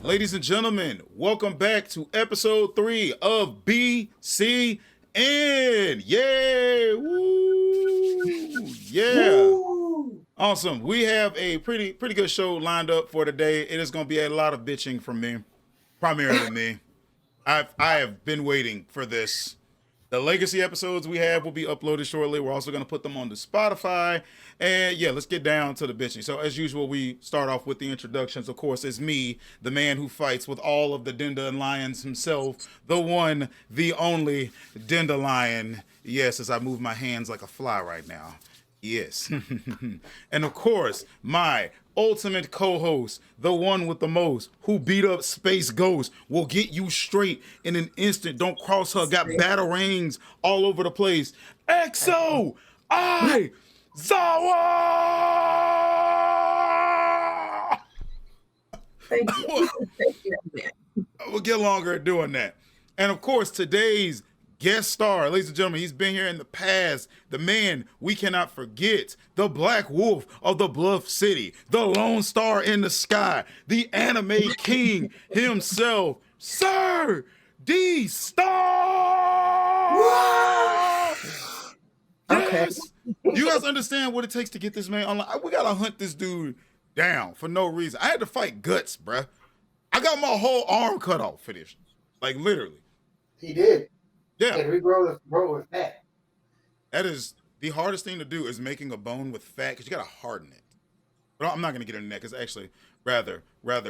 Ladies and gentlemen, welcome back to episode 3 of BCN. Yay! Woo! Yeah. Woo! Awesome. We have a pretty good show lined up for today. It is going to be a lot of bitching from me, primarily me. I have been waiting for this. The legacy episodes we have will be uploaded shortly. We're also going to put them on the Spotify. And yeah, let's get down to the bitching. So as usual, we start off with the introductions. Of course, it's me, the man who fights with all of the Dandelions himself, the one, the only Dandelion. Yes, as I move my hands like a fly right now. Yes. And of course, my ultimate co-host, the one with the most, who beat up Space Ghost, will get you straight in an instant. Don't cross her. Got batarangs all over the place. EXO! I Zawa! Thank you. Thank you. We'll get longer at doing that. And of course, today's guest star, ladies and gentlemen, he's been here in the past. The man we cannot forget, the Black Wolf of the Bluff City, the Lone Star in the Sky, the anime king himself, Sir Dstar. Okay. Yes. You guys understand what it takes to get this man online? We gotta hunt this dude down for no reason. I had to fight guts, bruh. I got my whole arm cut off for this. Like literally. He did. Yeah. And regrow the bro with that. That is the hardest thing to do, is making a bone with fat, because you gotta harden it. But I'm not gonna get into that, because it's actually rather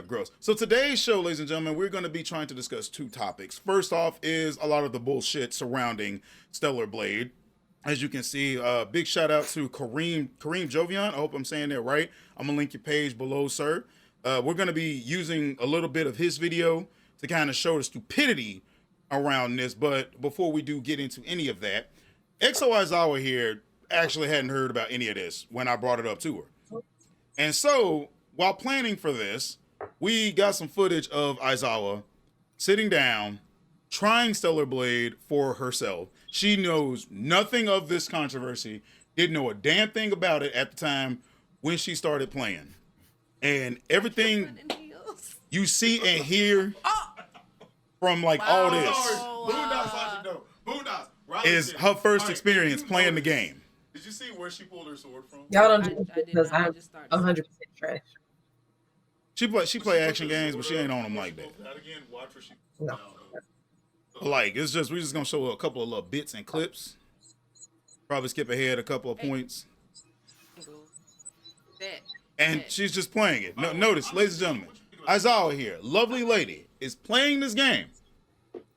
gross. So today's show, ladies and gentlemen, we're gonna be trying to discuss two topics. First off is a lot of the bullshit surrounding Stellar Blade. As you can see, big shout out to Karim Jovian. I hope I'm saying that right. I'm gonna link your page below, sir. We're gonna be using a little bit of his video to kind of show the stupidity around this. But before we do get into any of that, EXO Aizawa here actually hadn't heard about any of this when I brought it up to her. And so, while planning for this, we got some footage of Aizawa sitting down, trying Stellar Blade for herself. She knows nothing of this controversy, didn't know a damn thing about it at the time when she started playing. And everything you see and hear from like all this is her first experience playing the game. Did you see where she pulled her sword from? Y'all don't do it because I'm 100% trash. She play action games, but she ain't on them like that. No. Like we're just gonna show a couple of little bits and clips. Probably skip ahead a couple of points. And she's just playing it. No, notice, ladies and gentlemen, Aizawa here, lovely lady, is playing this game.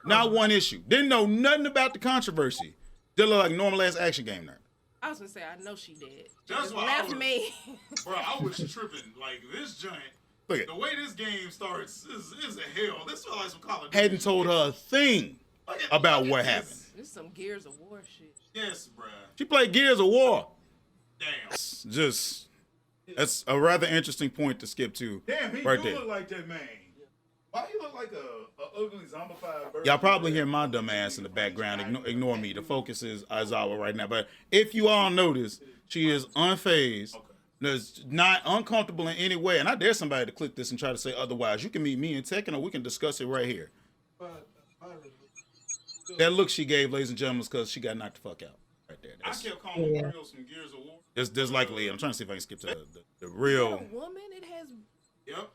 Not one issue. Didn't know nothing about the controversy. Did look like normal ass action game nerd. I was gonna say, I know she did. That's why Left me. Bro, I was tripping. Like, this giant, Look at the way this game starts is a hell. This felt like some Call of Duty hadn't told shit. her a thing about what happened. This is some Gears of War shit. Yes, bruh. She played Gears of War. Damn. Just that's a rather interesting point to skip to. Damn, he right do there. look like that man. Why he look like a ugly zombified bird? Y'all probably hear my dumb ass in the background. Ignore me. The focus is Aizawa right now. But if you all notice, she is unfazed. Okay. There's not uncomfortable in any way. And I dare somebody to click this and try to say otherwise. You can meet me in Tekken, or we can discuss it right here. That look she gave, ladies and gentlemen, is because she got knocked the fuck out. Right there. I kept calling the real some Gears of War. There's likely, I'm trying to see if I can skip to the A real. woman, it has Yep.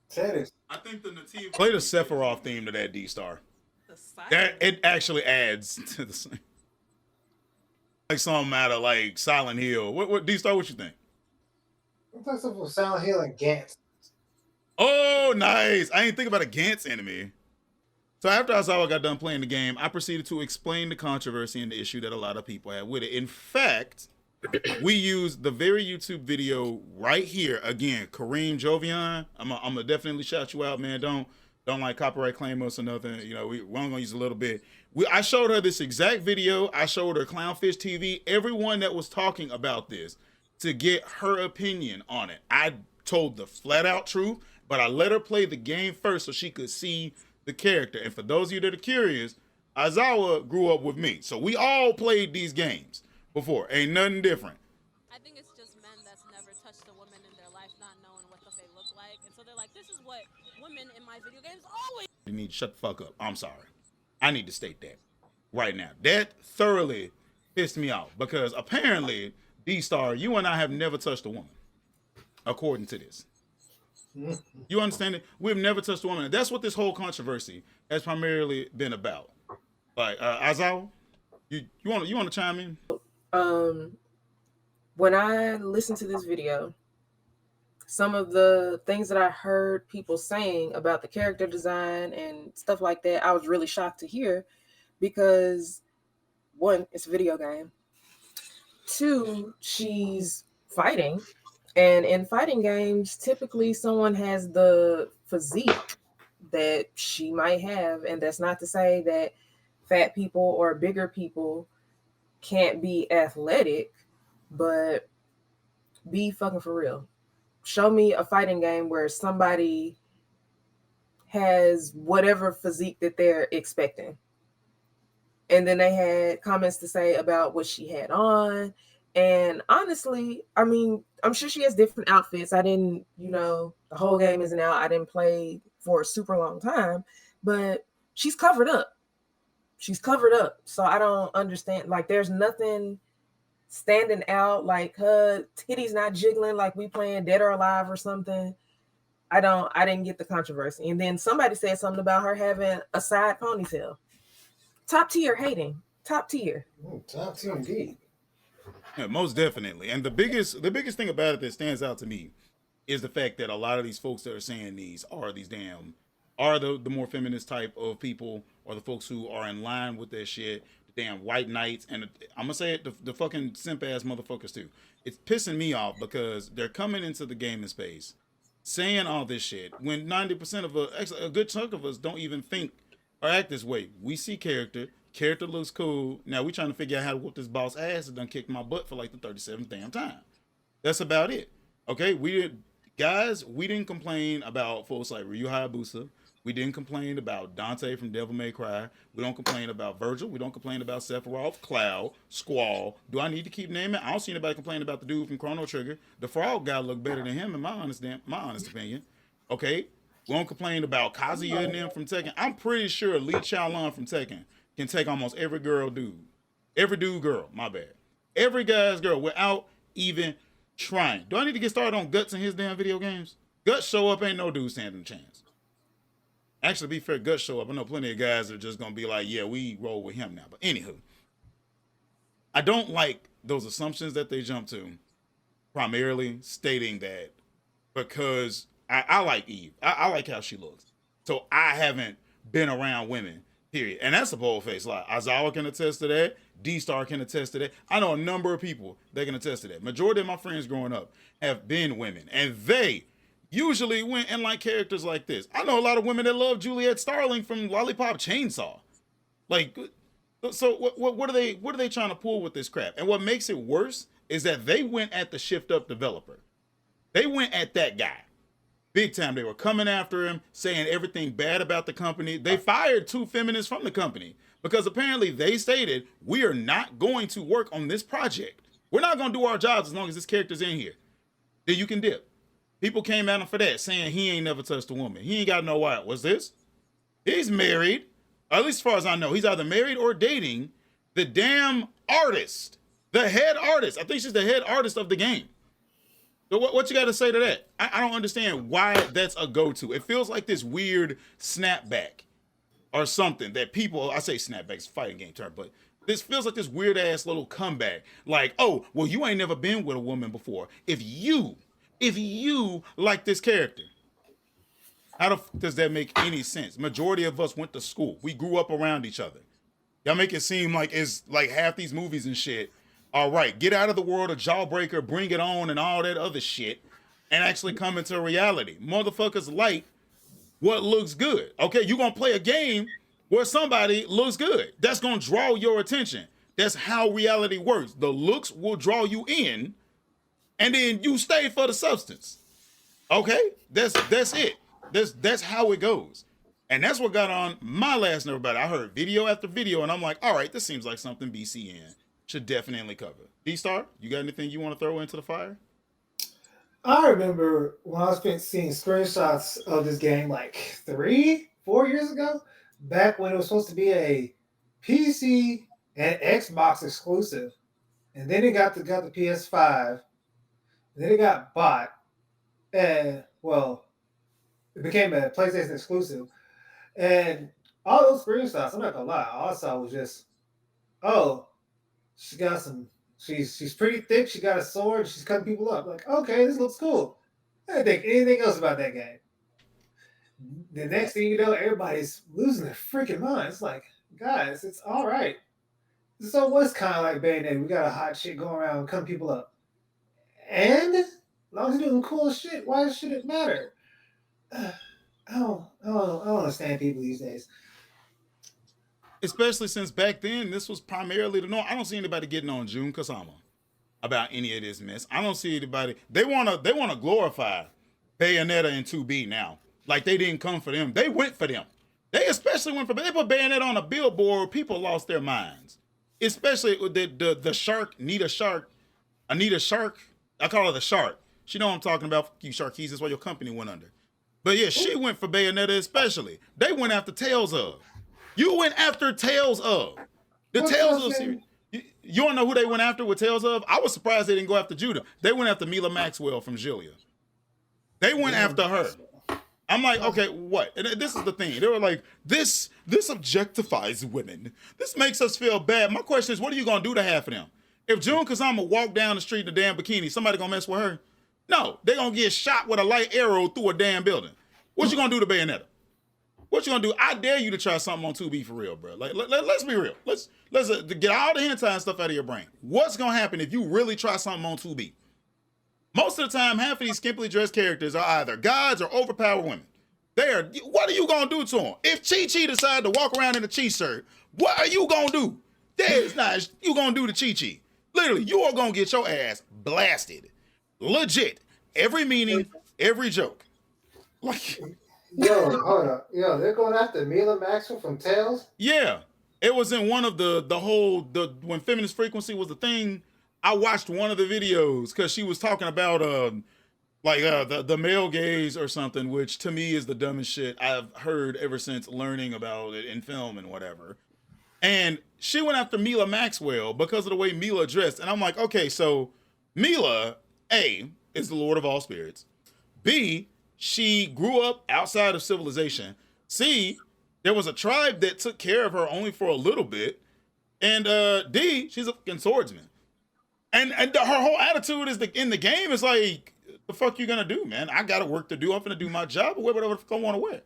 Said it. I think the native. Play the Sephiroth theme to that Dstar. the side. That it actually adds to the same. Like something out of like Silent Hill. What Dstar? What you think? I'm talking about Silent Hill and Gantz. Oh, nice. I ain't think about a Gantz enemy. So after Aizawa got done playing the game, I proceeded to explain the controversy and the issue that a lot of people had with it. In fact, we used the very YouTube video right here. Again, Karim Jovian. I'm gonna definitely shout you out, man. Don't like copyright claim us or nothing. You know, we're only gonna use a little bit. I showed her this exact video. I showed her Clownfish TV. Everyone that was talking about this to get her opinion on it. I told the flat out truth, but I let her play the game first so she could see the character. And for those of you that are curious, Aizawa grew up with me. So we all played these games before. Ain't nothing different. I think it's just men that's never touched a woman in their life, not knowing what they look like, and so they're like, "This is what women in my video games always. You need to shut the fuck up. I'm sorry. I need to state that right now. That thoroughly pissed me off because apparently, Dstar, you and I have never touched a woman, according to this. You understand it? We've never touched a woman. And that's what this whole controversy has primarily been about. Like, Azal, you want to chime in? When I listened to this video, some of the things that I heard people saying about the character design and stuff like that, I was really shocked to hear because one, it's a video game. Two, she's fighting. And in fighting games, typically someone has the physique that she might have. And that's not to say that fat people or bigger people can't be athletic, but be fucking for real. Show me a fighting game where somebody has whatever physique that they're expecting. And then they had comments to say about what she had on. And honestly, I mean, I'm sure she has different outfits. I didn't, the whole game isn't out. I didn't play for a super long time, but she's covered up. She's covered up. So I don't understand. Like, there's nothing standing out, like her titties not jiggling like we playing Dead or Alive or something. I didn't get the controversy. And then somebody said something about her having a side ponytail. Top tier hating. Top tier. Top tier indeed. Yeah, most definitely. And the biggest thing about it that stands out to me is the fact that a lot of these folks that are saying these are the more feminist type of people, or the folks who are in line with that shit, the damn white knights, and I'm gonna say it, the fucking simp ass motherfuckers too. It's pissing me off because they're coming into the gaming space saying all this shit when 90% of a good chunk of us don't even think or act this way. We see character looks cool. Now we trying to figure out how to whoop this boss ass that done kicked my butt for like the 37th damn time. That's about it. Okay, we didn't complain about folks like Ryu Hayabusa. We didn't complain about Dante from Devil May Cry. We don't complain about Virgil. We don't complain about Sephiroth, Cloud, Squall. Do I need to keep naming? I don't see anybody complain about the dude from Chrono Trigger. The Frog guy looked better than him in my honest opinion. Okay? We don't complain about Kazuya and them from Tekken. I'm pretty sure Lee Chaolan from Tekken can take almost every dude, girl, my bad. Every guy's girl without even trying. Do I need to get started on Guts in his damn video games? Guts show up, ain't no dude standing a chance. Actually, be fair, Guts show up. I know plenty of guys that are just going to be like, yeah, we roll with him now. But anywho, I don't like those assumptions that they jump to, primarily stating that because I like Eve. I like how she looks. So I haven't been around women, period. And that's a bold-faced lie. Azawa can attest to that. Dstar can attest to that. I know a number of people that can attest to that. Majority of my friends growing up have been women. And they usually went and like characters like this. I know a lot of women that love Juliet Starling from Lollipop Chainsaw. Like, so what are they trying to pull with this crap? And what makes it worse is that they went at the shift up developer. They went at that guy. Big time. They were coming after him, saying everything bad about the company. They fired 2 feminists from the company because apparently they stated, we are not going to work on this project. We're not going to do our jobs as long as this character's in here. Then you can dip. People came at him for that, saying he ain't never touched a woman. He ain't got no wife. What's this? He's married. At least as far as I know, he's either married or dating the damn artist. The head artist. I think she's the head artist of the game. So what you got to say to that? I don't understand why that's a go-to. It feels like this weird snapback or something that people, I say snapback, it's a fighting game term, but this feels like this weird-ass little comeback. Like, oh, well, you ain't never been with a woman before. If you like this character, how does that make any sense? Majority of us went to school. We grew up around each other. Y'all make it seem like it's like half these movies and shit. All right, get out of the world of Jawbreaker, Bring It On, and all that other shit, and actually come into reality. Motherfuckers like what looks good. Okay, you're going to play a game where somebody looks good. That's going to draw your attention. That's how reality works. The looks will draw you in, and then you stay for the substance. Okay? That's it. That's how it goes. And that's what got on my last nerve about it. I heard video after video, and I'm like, all right, this seems like something BCN should definitely cover. Dstar, you got anything you want to throw into the fire? I remember when I was seeing screenshots of this game like 3, 4 years ago, back when it was supposed to be a PC and Xbox exclusive, and then it got the PS5, and then it got bought, and well, it became a PlayStation exclusive, and all those screenshots. I'm not gonna lie, all I saw was just, oh, she got some. She's pretty thick. She got a sword. She's cutting people up. Like, okay, this looks cool. I didn't think anything else about that game. The next thing you know, everybody's losing their freaking mind. It's like, guys, it's all right. So what's kind of like Bayonetta? We got a hot shit going around, cutting people up, and as long as you're doing cool shit, why should it matter? I don't understand people these days. Especially since back then, this was primarily the norm. I don't see anybody getting on Jun Kasama about any of this mess. I don't see anybody. They wanna glorify Bayonetta and 2B now. Like they didn't come for them. They went for them. They especially went for. They put Bayonetta on a billboard. People lost their minds. Especially with the shark, Anita Shark. I call her the Shark. She know what I'm talking about. Fuck you, Sharkies. That's why your company went under. But yeah, she went for Bayonetta especially. They went after Tales of. You went after Tales of. The What's Tales your of thing? series. You don't know who they went after with Tales of? I was surprised they didn't go after Judah. They went after Mila Maxwell from Gilia. They went after her. I'm like, okay, what? And this is the thing. They were like, this objectifies women. This makes us feel bad. My question is, what are you gonna do to half of them? If Jun Kazama walk down the street in a damn bikini, somebody gonna mess with her? No, they gonna get shot with a light arrow through a damn building. What you gonna do to Bayonetta? What you gonna do? I dare you to try something on 2B for real, bro. Like, let's be real. Let's get all the hentai and stuff out of your brain. What's gonna happen if you really try something on 2B? Most of the time, half of these skimpily dressed characters are either gods or overpowered women. What are you gonna do to them? If Chi-Chi decide to walk around in a Chi shirt, what are you gonna do? There's not you gonna do to Chi-Chi. Literally, you are gonna get your ass blasted. Legit. Every meaning, every joke. Like, Yo, hold up. Yo, they're going after Mila Maxwell from Tales? yeah. It was in one of when feminist frequency was the thing. I watched one of the videos because she was talking about the male gaze or something, which to me is the dumbest shit I've heard ever since learning about it in film and whatever. And she went after Mila Maxwell because of the way Mila dressed. And I'm like, okay, so Mila, A, is the Lord of all spirits. B, she grew up outside of civilization. C, there was a tribe that took care of her only for a little bit. And D, she's a fucking swordsman. And her whole attitude is in the game is like, the fuck you gonna do, man? I got work to do. I'm gonna do my job or wear whatever the fuck I want to wear.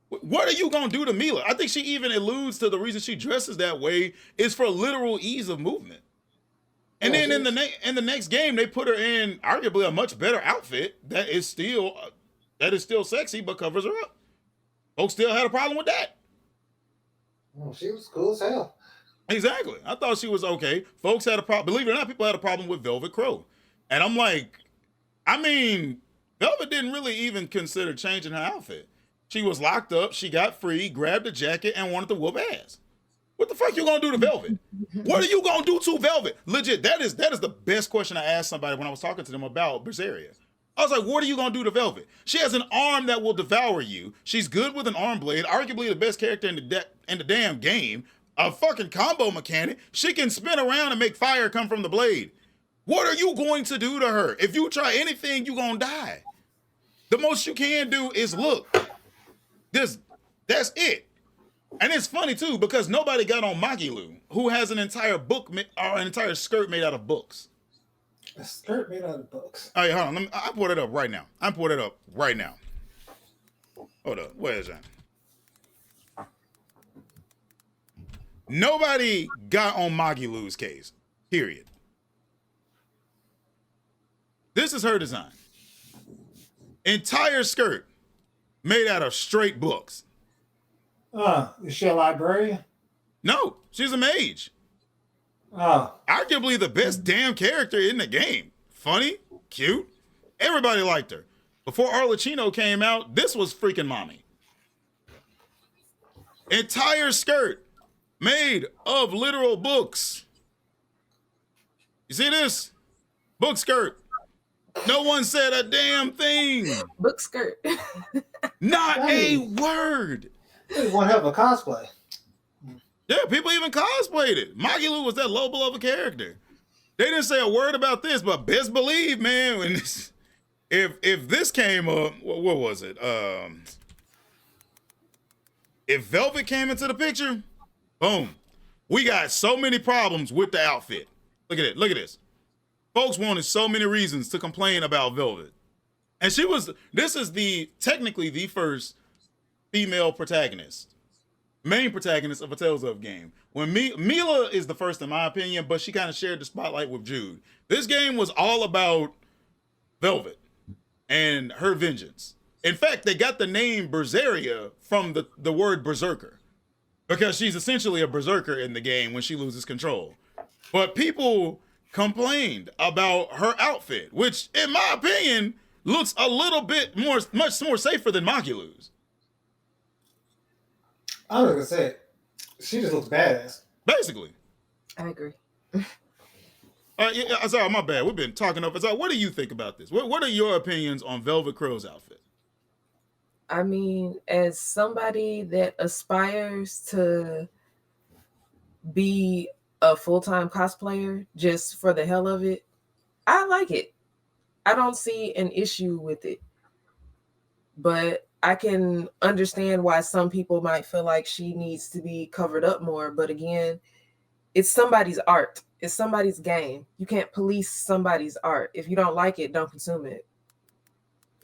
What are you gonna do to Mila? I think she even alludes to the reason she dresses that way is for literal ease of movement. And then in the next game, they put her in arguably a much better outfit that is still sexy but covers her up. Folks still had a problem with that. Oh, she was cool as hell. Exactly. I thought she was okay. Folks had a problem. Believe it or not, people had a problem with Velvet Crow. And I'm like, I mean, Velvet didn't really even consider changing her outfit. She was locked up. She got free, grabbed a jacket, and wanted to whoop ass. What the fuck you gonna do to Velvet? What are you gonna do to Velvet? Legit, that is the best question I asked somebody when I was talking to them about Berseria. I was like, what are you gonna do to Velvet? She has an arm that will devour you. She's good with an arm blade, arguably the best character in the damn game. A fucking combo mechanic. She can spin around and make fire come from the blade. What are you going to do to her? If you try anything, you're gonna die. The most you can do is look. That's it. And it's funny too, because nobody got on Magilu, who has an entire book or an entire skirt made out of books. A skirt made out of books. All right, hold on. I pulled it up right now. Hold up. Where is that? Nobody got on Magilu's case. Period. This is her design. Entire skirt made out of straight books. Is she a librarian? No, she's a mage. Oh. Arguably the best damn character in the game. Funny, cute. Everybody liked her. Before Arlecchino came out, this was freaking mommy. Entire skirt made of literal books. You see this? Book skirt. No one said a damn thing. Book skirt. Not a Dang. word. Really one hell of a cosplay. Yeah, people even cosplayed it. Magilu was that low beloved character. They didn't say a word about this, but best believe, man, when this, if this came up, what was it? If Velvet came into the picture, boom. We got so many problems with the outfit. Look at it. Look at this. Folks wanted so many reasons to complain about Velvet. And this is technically the first female protagonist, main protagonist of a Tales of game. When Mila is the first in my opinion, but she kind of shared the spotlight with Jude. This game was all about Velvet and her vengeance. In fact, they got the name Berseria from the word berserker, because she's essentially a berserker in the game when she loses control. But people complained about her outfit, which in my opinion looks a little bit much more safer than Makilu's. I was gonna say it. She just looks badass. Basically. I agree. Sorry, my bad. We've been talking over. So what do you think about this? What are your opinions on Velvet Crow's outfit? I mean, as somebody that aspires to be a full-time cosplayer just for the hell of it, I like it. I don't see an issue with it. But I can understand why some people might feel like she needs to be covered up more. But again, it's somebody's art. It's somebody's game. You can't police somebody's art. If you don't like it, don't consume it.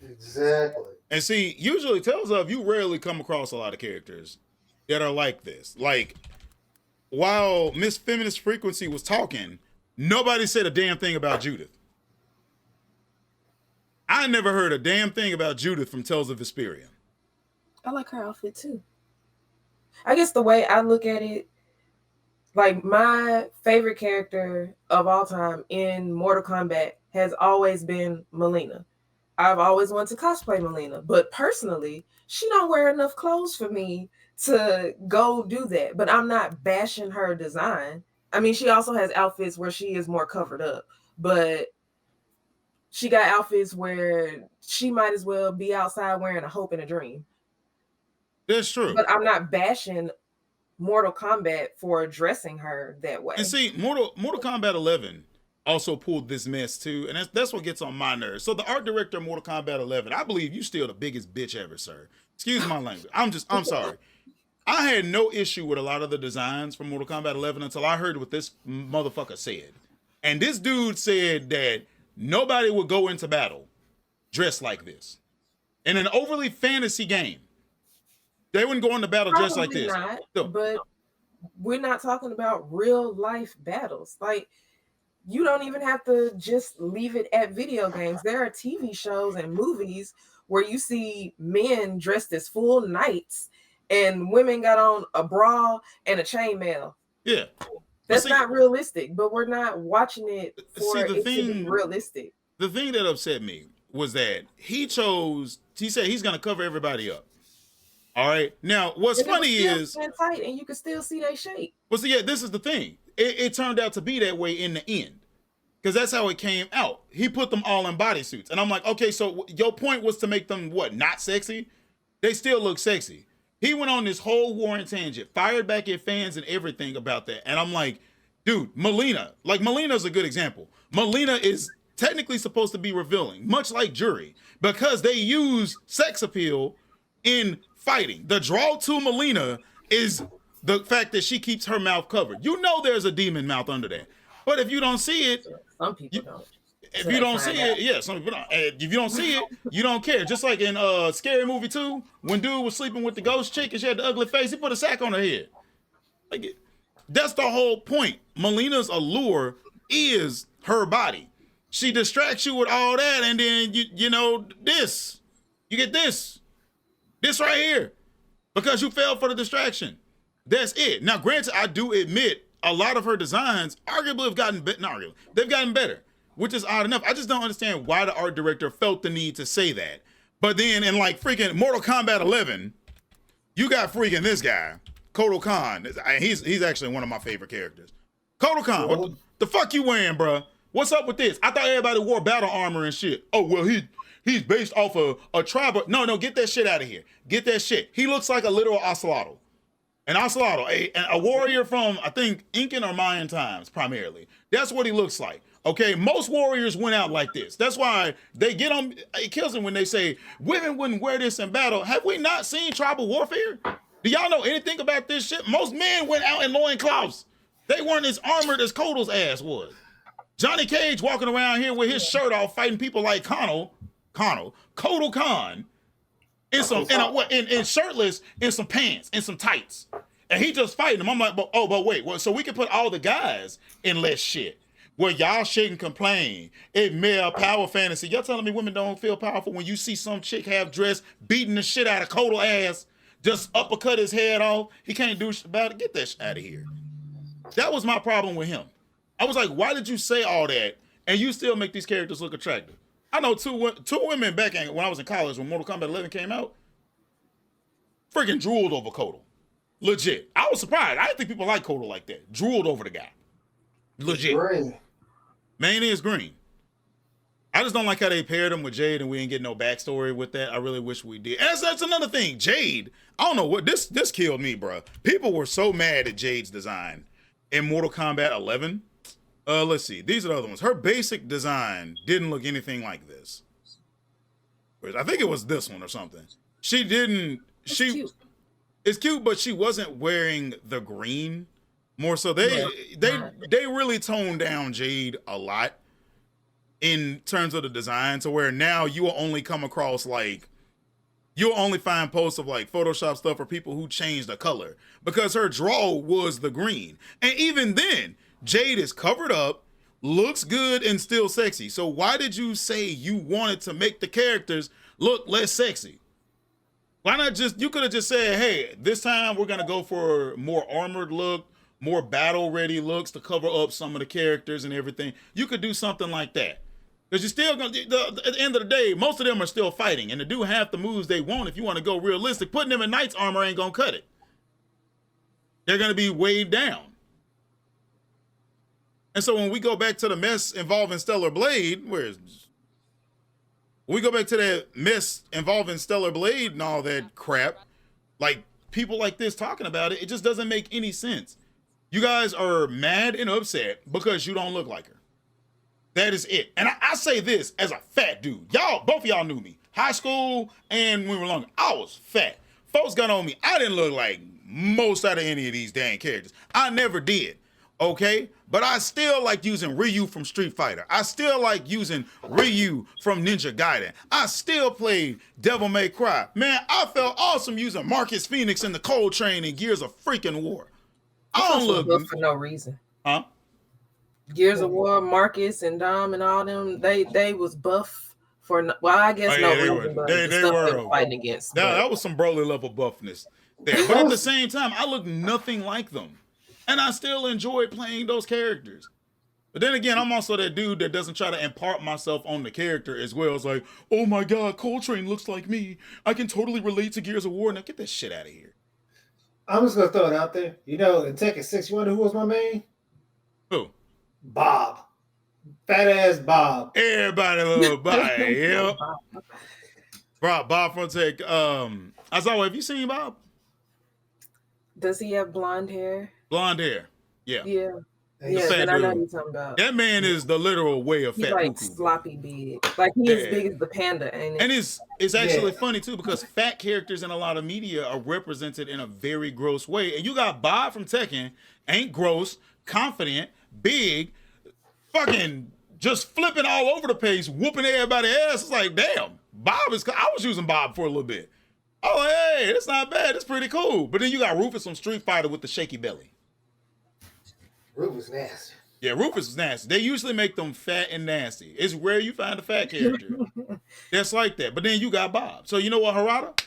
Exactly. And see, usually Tales of, you rarely come across a lot of characters that are like this. Like, while Miss Feminist Frequency was talking, nobody said a damn thing about Judith. I never heard a damn thing about Judith from Tales of Vesperia. I like her outfit too. I guess the way I look at it, like my favorite character of all time in Mortal Kombat has always been Melina. I've always wanted to cosplay Melina, but personally, she don't wear enough clothes for me to go do that. But I'm not bashing her design. I mean, she also has outfits where she is more covered up, but she got outfits where she might as well be outside wearing a hope and a dream. That's true. But I'm not bashing Mortal Kombat for dressing her that way. And see, Mortal Kombat 11 also pulled this mess too, and that's what gets on my nerves. So the art director of Mortal Kombat 11, I believe you still the biggest bitch ever, sir. Excuse my language. I'm sorry. I had no issue with a lot of the designs from Mortal Kombat 11 until I heard what this motherfucker said. And this dude said that nobody would go into battle dressed like this. In an overly fantasy game, they wouldn't go into battle dressed like this. Not, So, but we're not talking about real life battles. Like, you don't even have to just leave it at video games. There are TV shows and movies where you see men dressed as full knights and women got on a bra and a chainmail. yeah. That's not realistic, but we're not watching it for it to be realistic. The thing that upset me was that he said he's going to cover everybody up. All right. Now, what's funny is tight and you can still see their shape. Well, see, yeah, this is the thing. It turned out to be that way in the end, because that's how it came out. He put them all in bodysuits, and I'm like, okay, so your point was to make them what, not sexy? They still look sexy. He went on this whole warring tangent, fired back at fans and everything about that, and I'm like, dude, Melina's a good example. Melina is technically supposed to be revealing, much like Jury, because they use sex appeal in fighting. The draw to Melina is the fact that she keeps her mouth covered. You know there's a demon mouth under there. But if you don't see it, some people don't. If you don't see it, yeah, some people don't. If you don't see it, you don't care. Just like in Scary Movie 2, when dude was sleeping with the ghost chick and she had the ugly face, he put a sack on her head. Like, that's the whole point. Melina's allure is her body. She distracts you with all that, and then you get this right here, because you fell for the distraction. That's it. Now, granted, I do admit a lot of her designs arguably have gotten they've gotten better, which is odd enough. I just don't understand why the art director felt the need to say that. But then in like freaking Mortal Kombat 11, you got freaking this guy, Kotal Khan. He's actually one of my favorite characters. Kotal Khan, what the fuck you wearing, bruh? What's up with this? I thought everybody wore battle armor and shit. Oh, well, he's based off of a tribal. No, get that shit out of here. Get that shit. He looks like a literal ocelotl. An ocelotl, a warrior from, I think, Incan or Mayan times, primarily. That's what he looks like. Okay, most warriors went out like this. That's why they get on. It kills them when they say women wouldn't wear this in battle. Have we not seen tribal warfare? Do y'all know anything about this shit? Most men went out in loincloths. They weren't as armored as Kotal's ass was. Johnny Cage walking around here with his shirt off, fighting people like Kotal Khan, in shirtless, in some pants, in some tights, and he just fighting them. I'm like, but wait, so we can put all the guys in less shit. Well, y'all shouldn't complain. It male power fantasy. Y'all telling me women don't feel powerful when you see some chick half dressed beating the shit out of Kotal ass, just uppercut his head off. He can't do shit about it. Get that shit out of here. That was my problem with him. I was like, why did you say all that and you still make these characters look attractive? I know two women back when I was in college when Mortal Kombat 11 came out, freaking drooled over Kotal. Legit. I was surprised. I didn't think people like Kotal like that. Drooled over the guy. Legit. Green. Man is green. I just don't like how they paired him with Jade and we didn't get no backstory with that. I really wish we did. And that's another thing. Jade, I don't know what, this killed me, bro. People were so mad at Jade's design in Mortal Kombat 11. Let's see. These are the other ones. Her basic design didn't look anything like this. I think it was this one or something. She didn't. It's cute, but she wasn't wearing the green. More so, they really toned down Jade a lot in terms of the design, to where now you will only come across you'll only find posts of Photoshop stuff for people who changed the color, because her draw was the green, and even then Jade is covered up, looks good, and still sexy. So why did you say you wanted to make the characters look less sexy? Why not you could have just said, hey, this time we're gonna go for more armored look, more battle-ready looks to cover up some of the characters and everything. You could do something like that. Because you're still going to, at the end of the day, most of them are still fighting. And to do half the moves they want, if you want to go realistic, putting them in Knight's armor ain't going to cut it. They're going to be weighed down. And so when we go back to the mess involving Stellar Blade, when we go back to that mess involving Stellar Blade and all that crap, people like this talking about it, it just doesn't make any sense. You guys are mad and upset because you don't look like her. That is it. And I say this as a fat dude. Both of y'all knew me. High school and when we were younger, I was fat. Folks got on me. I didn't look like most out of any of these dang characters. I never did. Okay? But I still like using Ryu from Street Fighter. I still like using Ryu from Ninja Gaiden. I still played Devil May Cry. Man, I felt awesome using Marcus Phoenix in the Cold Train in Gears of freaking War. I don't look good for no reason. Huh? Gears of War, Marcus and Dom and all them, they was buff for I guess no reason, but they were fighting against. That was some Broly level buffness there. But at the same time, I look nothing like them. And I still enjoy playing those characters. But then again, I'm also that dude that doesn't try to impart myself on the character as well. It's like, oh my God, Coltrane looks like me. I can totally relate to Gears of War. Now get that shit out of here. I'm just gonna throw it out there. You know, in Tekken 6, you wonder who was my main? Who? Bob. Fat ass Bob. Everybody love Bob. Yeah. Bob from Tech. Azawa, have you seen Bob? Does he have blonde hair? Blonde hair. Yeah. Yeah. Yeah, I know what you're talking about. That man is the literal way of He's fat like Uku. sloppy big. Like he's as big as the panda, ain't it? And it's actually funny too, because fat characters in a lot of media are represented in a very gross way. And you got Bob from Tekken, ain't gross, confident, big, fucking just flipping all over the place, whooping everybody's ass. It's like, damn, I was using Bob for a little bit. Oh, hey, that's not bad. That's pretty cool. But then you got Rufus from Street Fighter with the shaky belly. Rufus nasty. Yeah, Rufus is nasty. They usually make them fat and nasty. It's rare you find a fat character that's like that. But then you got Bob. So you know what, Harada?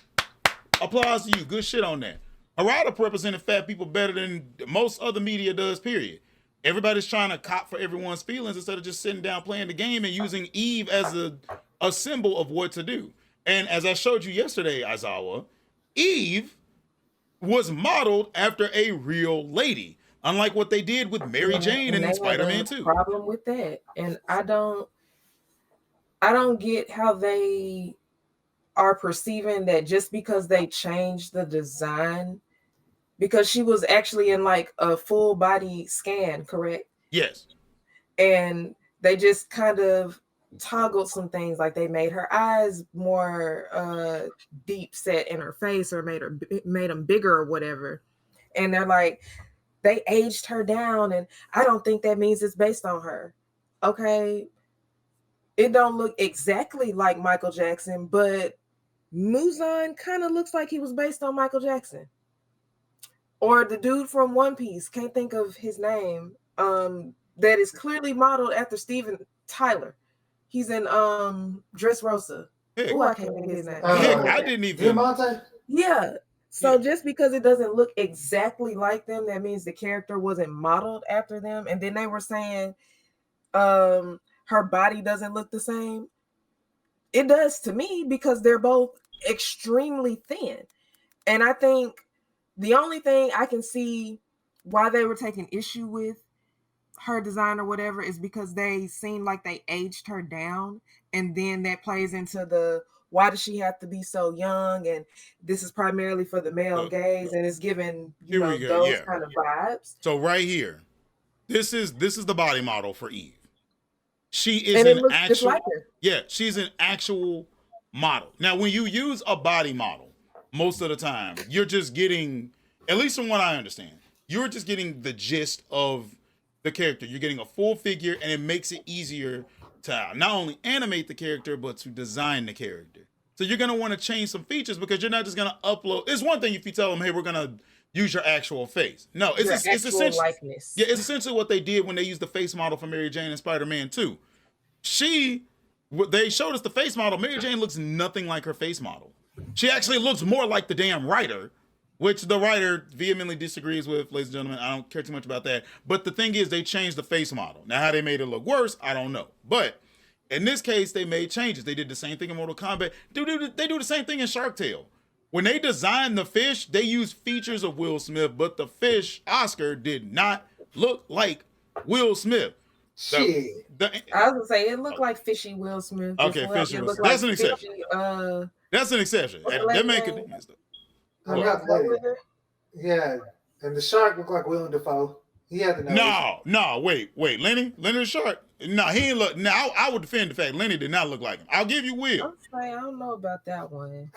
Applause to you. Good shit on that. Harada represented fat people better than most other media does, period. Everybody's trying to cop for everyone's feelings instead of just sitting down playing the game and using Eve as a symbol of what to do. And as I showed you yesterday, Aizawa, Eve was modeled after a real lady. Unlike what they did with Mary Jane and in they had Spider-Man a 2. problem with that. And I don't get how they are perceiving that just because they changed the design, because she was actually in like a full body scan, correct? Yes. And they just kind of toggled some things, like they made her eyes more deep set in her face, or made them bigger or whatever. And they're like, they aged her down, and I don't think that means it's based on her. Okay, it don't look exactly like Michael Jackson, but Muzan kind of looks like he was based on Michael Jackson. Or the dude from One Piece, can't think of his name, that is clearly modeled after Steven Tyler. He's in Dressrosa. Heck, Oh, I can't think of his name. heck, I didn't even. Diamante? Yeah. So just because it doesn't look exactly like them, that means the character wasn't modeled after them. And then they were saying her body doesn't look the same. It does to me, because they're both extremely thin. And I think the only thing I can see why they were taking issue with her design or whatever is because they seem like they aged her down. And then that plays into the, why does she have to be so young? And this is primarily for the male gaze, and it's giving, you know, those kind of vibes. So right here, this is the body model for Eve. She is And it an looks actual, just like her. yeah, she's an actual model. Now, when you use a body model, most of the time, you're just getting, at least from what I understand, you're just getting the gist of the character. You're getting a full figure, and it makes it easier to not only animate the character, but to design the character. So you're going to want to change some features, because you're not just going to upload. It's one thing if you tell them, hey, we're going to use your actual face. No, it's essentially likeness. Yeah, it's essentially what they did when they used the face model for Mary Jane in Spider-Man 2. They showed us the face model. Mary Jane looks nothing like her face model. She actually looks more like the damn writer, which the writer vehemently disagrees with, ladies and gentlemen. I don't care too much about that. But the thing is, they changed the face model. Now, how they made it look worse, I don't know. But in this case, they made changes. They did the same thing in Mortal Kombat. They do the same thing in Shark Tale. When they designed the fish, they used features of Will Smith, but the fish, Oscar, did not look like Will Smith. Shit. I was gonna say it looked like fishy Will Smith. Okay, fishy Will Smith. That's an exception. That's an exception. That make it. Yeah, and the shark looked like Willem Dafoe. He had the nose. No, wait, Lenny the shark. No, he ain't look. Now I would defend the fact Lenny did not look like him. I'll give you Will. I don't know about that one.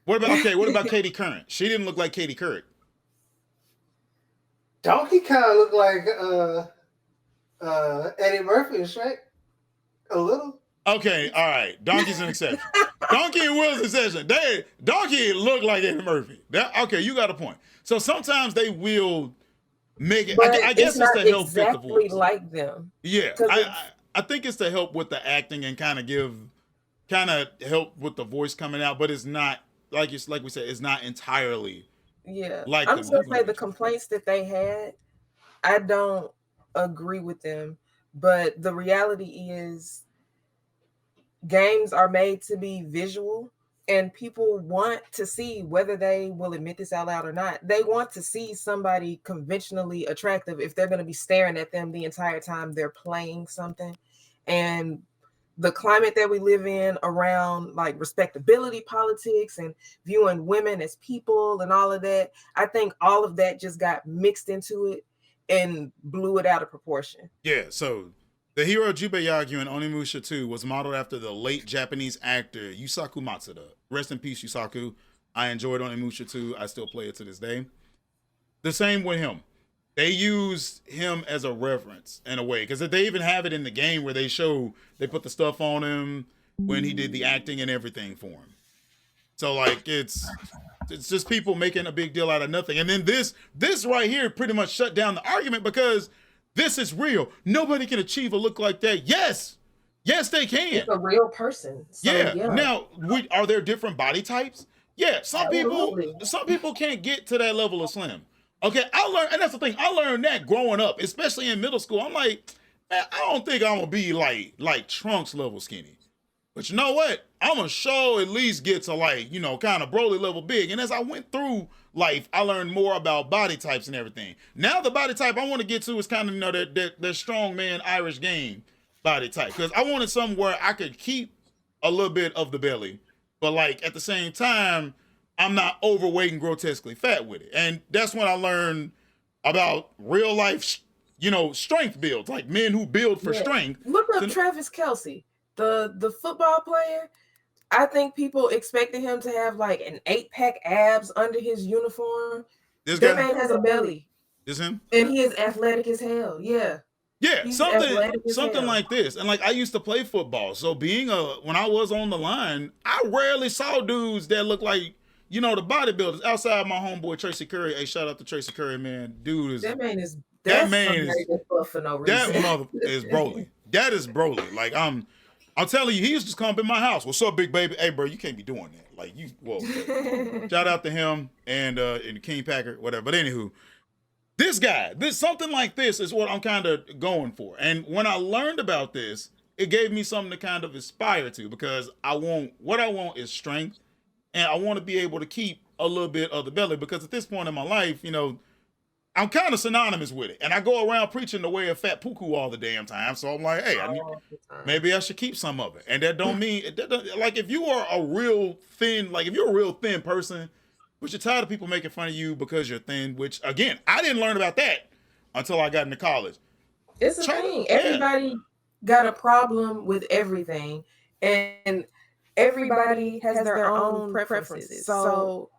What about Katie Couric? She didn't look like Katie Couric. Donkey kind of looked like Eddie Murphy in Shrek. A little. Okay, all right. Donkey's an exception. Donkey and Will's an exception. Donkey look like Eddie Murphy. Okay, you got a point. So sometimes they will make it. But I guess it's to help exactly fit the voice. like them. Yeah, I think it's to help with the acting and kind of help with the voice coming out, but it's not like we said, it's not entirely. Yeah, like I'm just gonna say the complaints that they had, I don't agree with them, but the reality is games are made to be visual, and people want to see, whether they will admit this out loud or not, they want to see somebody conventionally attractive if they're going to be staring at them the entire time they're playing something. And the climate that we live in around like respectability politics and viewing women as people and all of that, I think all of that just got mixed into it and blew it out of proportion. Yeah, so the hero Jubei Yagyu in Onimusha 2 was modeled after the late Japanese actor Yusaku Matsuda. Rest in peace, Yusaku. I enjoyed Onimusha 2. I still play it to this day. The same with him. They used him as a reference in a way, because they even have it in the game where they put the stuff on him when he did the acting and everything for him. So like it's just people making a big deal out of nothing. And then this right here pretty much shut down the argument, because this is real. Nobody can achieve a look like that. Yes, they can. It's a real person. So, yeah. Now, are there different body types? Yeah. Some people can't get to that level of slim. Okay, and that's the thing. I learned that growing up, especially in middle school. I'm like, man, I don't think I'm gonna be like Trunks level skinny. But you know what? I'm gonna show at least get to like, you know, kind of Broly level big. And as I went through life, I learned more about body types and everything. Now the body type I want to get to is kind of, you know, that strong man Irish game body type. Because I wanted somewhere I could keep a little bit of the belly, but like at the same time, I'm not overweight and grotesquely fat with it. And that's when I learned about real life, you know, strength builds, like men who build for strength. Look up Travis Kelce, the football player. I think people expected him to have like an 8-pack abs under his uniform. This That guy, man has a belly, is him? and he is athletic as hell. Yeah, Yeah, he's athletic as something hell. like this. And like I used to play football, so when I was on the line, I rarely saw dudes that look like, you know, the bodybuilders outside my homeboy Tracy Curry. Hey, shout out to Tracy Curry, man. Dude is That man is buff for no reason. that mother is Broly. That is Broly. Like I'm telling you, he used to come up in my house. What's up, big baby? Hey, bro, you can't be doing that. Like you, whoa. Shout out to him and King Packer, whatever. But anywho, something like this is what I'm kind of going for. And when I learned about this, it gave me something to kind of aspire to, because what I want is strength, and I want to be able to keep a little bit of the belly, because at this point in my life, you know, I'm kind of synonymous with it. And I go around preaching the way of fat puku all the damn time. So I'm like, hey, maybe I should keep some of it. And that don't mean, like if you are a real thin, like if you're a real thin person, but you're tired of people making fun of you because you're thin, which again, I didn't learn about that until I got into college. It's the thing. Everybody got a problem with everything, and everybody has their own preferences. So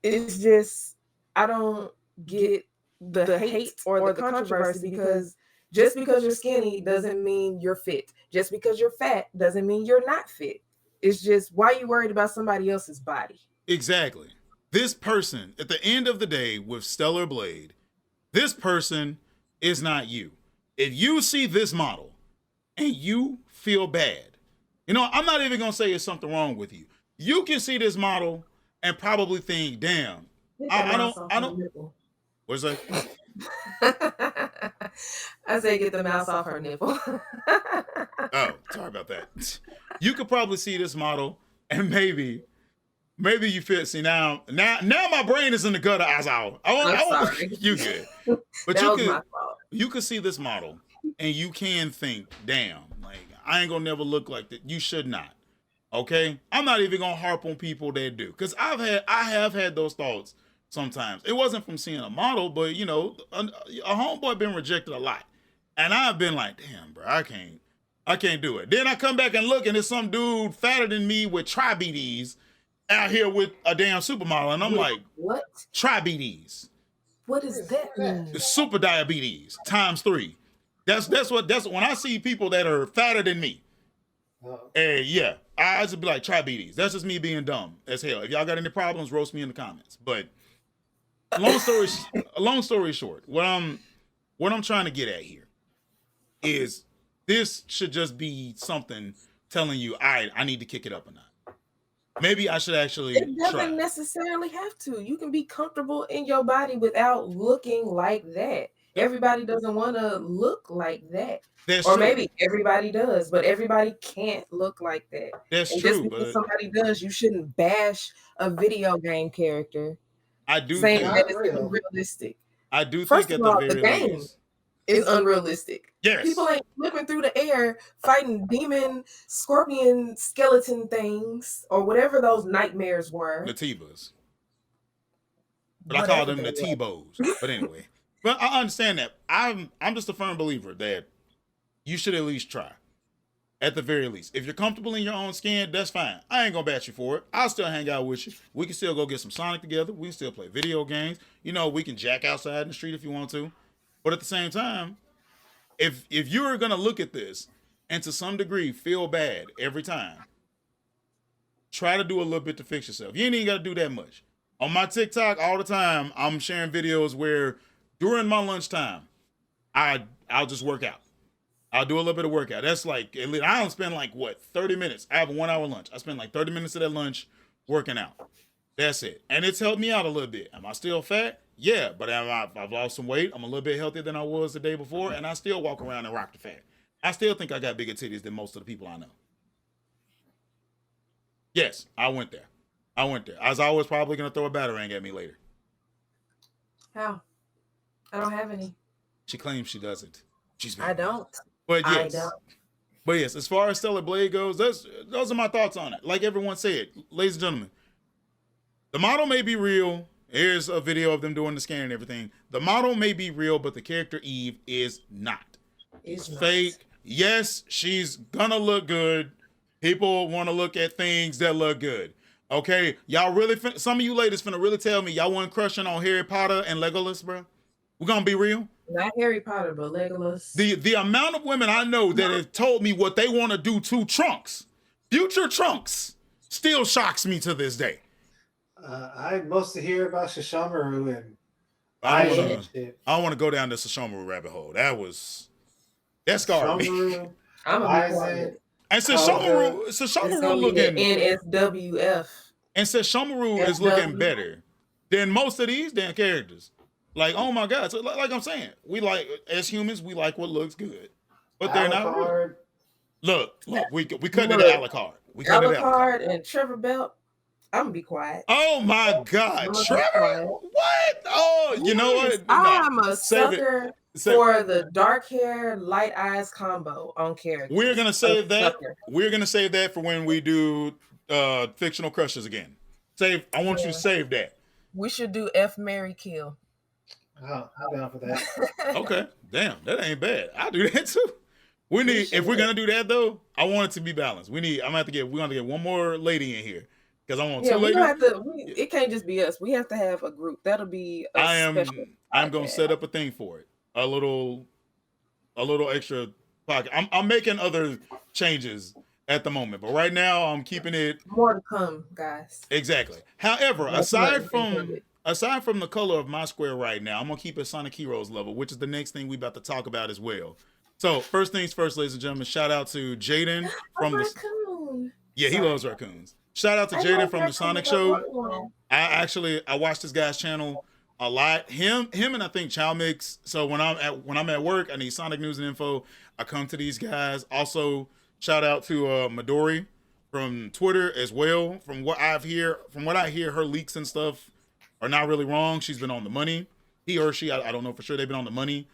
it's just, I don't get the hate or the controversy, because just because you're skinny doesn't mean you're fit. Just because you're fat doesn't mean you're not fit. It's just, why are you worried about somebody else's body? Exactly. This person, at the end of the day, with Stellar Blade, this person is not you. If you see this model and you feel bad, you know, I'm not even going to say there's something wrong with you. You can see this model and probably think, damn, I don't, what's that? I say get the mouse off her nipple. Oh, sorry about that. You could probably see this model and maybe you feel, see now my brain is in the gutter as I'm sorry. You good. But you could see this model and you can think, damn, like I ain't gonna never look like that. You should not. Okay? I'm not even gonna harp on people that do. Because I have had those thoughts sometimes. It wasn't from seeing a model, but you know, a homeboy been rejected a lot. And I've been like, damn, bro, I can't do it. Then I come back and look and there's some dude fatter than me with triabetes out here with a damn supermodel, and I'm like, what? Triabetes. What does that mean? It's super diabetes times 3. That's when I see people that are fatter than me. And yeah, I just be like, triabetes. That's just me being dumb as hell. If y'all got any problems, roast me in the comments. But long story short, what I'm trying to get at here is this should just be something telling you, I need to kick it up a notch. Maybe I should actually It doesn't necessarily have to. You can be comfortable in your body without looking like that. Everybody doesn't want to look like that. That's or true. Maybe everybody does, but everybody can't look like that. That's and true. Just because somebody does, you shouldn't bash a video game character. I do saying think that it's unrealistic. I do First think of at all, the very game least is unrealistic. Yes. People ain't flipping through the air fighting demon, scorpion, skeleton things, or whatever those nightmares were. Nativas. But I call them Natibos. But anyway. But I understand that. I'm just a firm believer that you should at least try. At the very least. If you're comfortable in your own skin, that's fine. I ain't gonna bash you for it. I'll still hang out with you. We can still go get some Sonic together. We can still play video games. You know, we can jack outside in the street if you want to. But at the same time, if you're gonna look at this and to some degree feel bad every time, try to do a little bit to fix yourself. You ain't even gotta do that much. On my TikTok all the time, I'm sharing videos where during my lunchtime, I'll just work out. I'll do a little bit of workout. That's like, I don't spend like 30 minutes. I have a 1 hour lunch. I spend like 30 minutes of that lunch working out. That's it. And it's helped me out a little bit. Am I still fat? Yeah, but I've lost some weight. I'm a little bit healthier than I was the day before, and I still walk around and rock the fat. I still think I got bigger titties than most of the people I know. Yes, I went there. As I was probably gonna throw a batarang at me later. How? I don't have any. She claims she doesn't. She's I very don't. But I yes. don't. But yes, as far as Stellar Blade goes, those are my thoughts on it. Like everyone said, ladies and gentlemen, the model may be real. Here's a video of them doing the scan and everything. The model may be real, but the character Eve is not. It's fake. Yes, she's gonna look good. People want to look at things that look good. Okay, y'all really, some of you ladies finna really tell me y'all wasn't crushing on Harry Potter and Legolas, bro? We're gonna be real. Not Harry Potter, but Legolas. The amount of women I know that have told me what they want to do to Trunks, future Trunks, still shocks me to this day. I mostly hear about Shishomaru and I shit. don't want to go down the Sashomaru rabbit hole. That scarred me. Shishomaru, I'm a quiet. And It's Sashomaru gonna be the looking NSWF. and Sashomaru is looking better than most of these damn characters. Like, oh my God. So, like I'm saying, we like, as humans, we like what looks good. But they're not real. Look, we cutting it at Alucard. We cutting it at Alucard and Trevor Belt. I'm gonna be quiet. Oh my God, Trevor! What? Oh, you know what? I'm a sucker for the dark hair, light eyes combo on characters. We're gonna save that. We're gonna save that for when we do fictional crushes again. I want you to save that. We should do F, Marry, Kill. Oh, I'm down for that. Okay, damn, that ain't bad. I'll do that too. We need, if we're gonna do that though, I want it to be balanced. We're gonna have to get one more lady in here. Because I want two ladies. It can't just be us. We have to have a group. That'll be I'm gonna set up a thing for it. A little extra pocket. I'm making other changes at the moment, but right now I'm keeping it more to come, guys. Exactly. However, aside from the color of my square right now, I'm gonna keep it Sonic Heroes level, which is the next thing we about to talk about as well. So first things first, ladies and gentlemen, shout out to Jaden from raccoon. Yeah, he loves raccoons. Shout out to Jaden from the Sonic Show. I watch this guy's channel a lot. Him and I think Chow Mix. So when I'm at work, I need Sonic news and info. I come to these guys. Also, shout out to Midori from Twitter as well. From what I hear, her leaks and stuff are not really wrong. She's been on the money. He or she, I don't know for sure. They've been on the money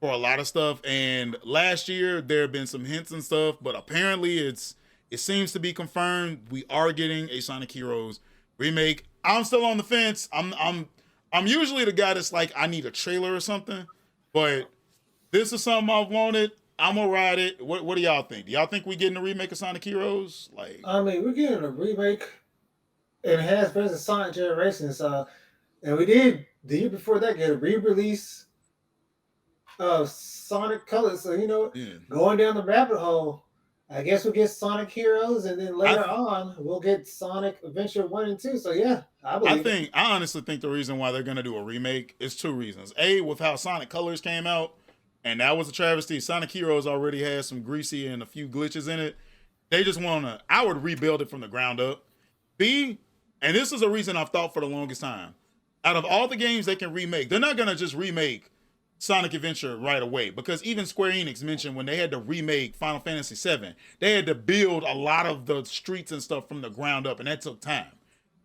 for a lot of stuff. And last year there have been some hints and stuff, but apparently it seems to be confirmed. We are getting a Sonic Heroes remake. I'm still on the fence. I'm usually the guy that's like, I need a trailer or something, but this is something I've wanted. I'm gonna ride it. What do y'all think? Do y'all think we getting a remake of Sonic Heroes? Like, I mean, we're getting a remake. It has been a Sonic Generations, and we did the year before that get a re-release of Sonic Colors. So going down the rabbit hole. I guess we'll get Sonic Heroes, and then later on we'll get Sonic Adventure 1 and 2. So yeah, I honestly think the reason why they're gonna do a remake is two reasons. A, with how Sonic Colors came out, and that was a travesty. Sonic Heroes already has some greasy and a few glitches in it. They just I would rebuild it from the ground up. B, and this is a reason I've thought for the longest time. Out of all the games they can remake, they're not gonna just remake Sonic Adventure right away, because even Square Enix mentioned when they had to remake Final Fantasy VII, they had to build a lot of the streets and stuff from the ground up, and that took time.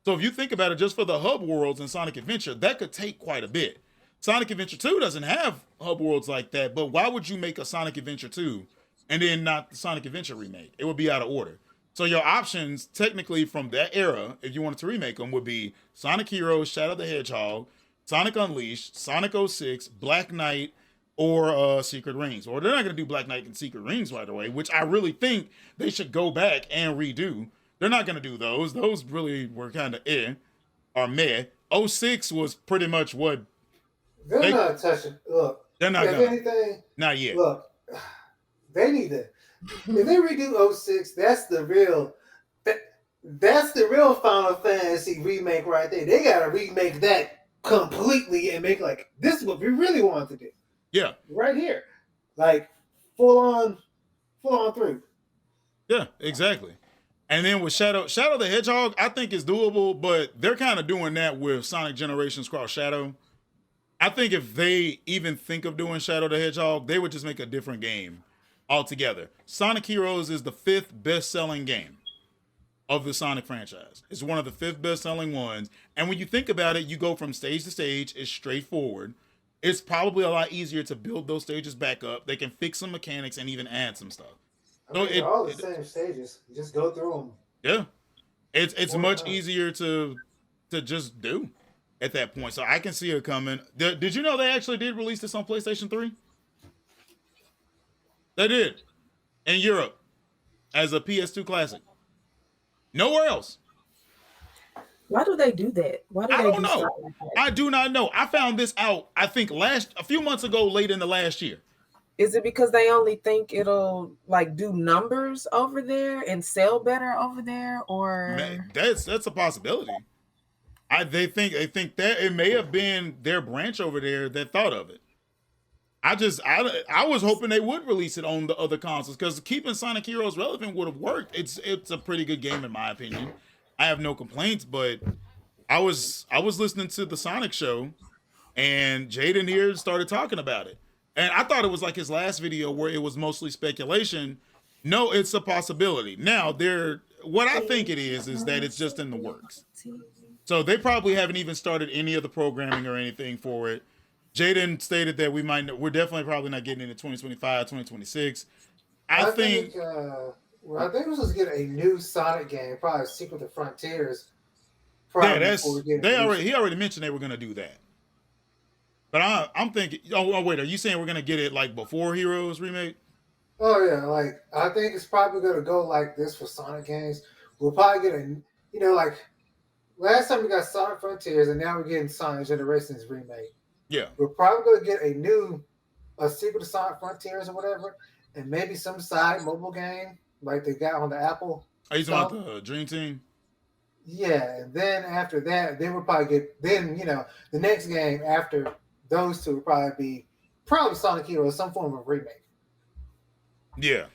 So if you think about it, just for the hub worlds in Sonic Adventure, that could take quite a bit. Sonic Adventure 2 doesn't have hub worlds like that, but why would you make a Sonic Adventure 2 and then not the Sonic Adventure remake? It would be out of order. So your options, technically from that era, if you wanted to remake them, would be Sonic Heroes, Shadow the Hedgehog, Sonic Unleashed, Sonic 06, Black Knight, or Secret Rings. Or they're not going to do Black Knight and Secret Rings right away, which I really think they should go back and redo. They're not going to do those. Those really were kind of or meh. 06 was pretty much what... They're not touching... Look, they're not if anything... Not yet. Look, they need to... If they redo 06, that's the real... That's the real Final Fantasy remake right there. They got to remake that completely and make like, this is what we really want to do. Yeah. Right here. Like full on through. Yeah, exactly. And then with Shadow the Hedgehog, I think is doable, but they're kind of doing that with Sonic Generations Cross Shadow. I think if they even think of doing Shadow the Hedgehog, they would just make a different game altogether. Sonic Heroes is the 5th best-selling game of the Sonic franchise. It's one of the 5th best-selling ones. And when you think about it, you go from stage to stage. It's straightforward. It's probably a lot easier to build those stages back up. They can fix some mechanics and even add some stuff. I So mean, they're all the same stages. You just go through them. yeah, it's 4 much times. easier to just do at that point. So I can see it coming. Did you know they actually did release this on PlayStation 3? They did in Europe as a PS2 classic. Nowhere else. Why do they do that? Why do I they don't do know. stuff like that? I do not know. I found this out, I think, a few months ago, late in the last year. Is it because they only think it'll like do numbers over there and sell better over there, or Man, that's a possibility. They think that it may have been their branch over there that thought of it. I was hoping they would release it on the other consoles because keeping Sonic Heroes relevant would have worked. It's a pretty good game in my opinion. I have no complaints, but I was listening to the Sonic show and Jaden here started talking about it. And I thought it was like his last video where it was mostly speculation. No, it's a possibility. Now, what I think it is that it's just in the works. So they probably haven't even started any of the programming or anything for it. Jaden stated that we're definitely probably not getting into 2025, 2026. I think I think we're supposed to get a new Sonic game, probably Secret of the Frontiers. Yeah, he already mentioned they were gonna do that. But I'm thinking, oh wait, are you saying we're gonna get it like before Heroes remake? Oh yeah, like I think it's probably gonna go like this for Sonic games. We'll probably get like last time we got Sonic Frontiers, and now we're getting Sonic Generations remake. Yeah, We're probably gonna get a Secret of Sonic Frontiers or whatever, and maybe some side mobile game like they got on the Apple. are you talking about the Dream Team? Yeah, and then after that, then we'll probably get the next game after those two will probably Sonic Heroes, some form of remake. Yeah,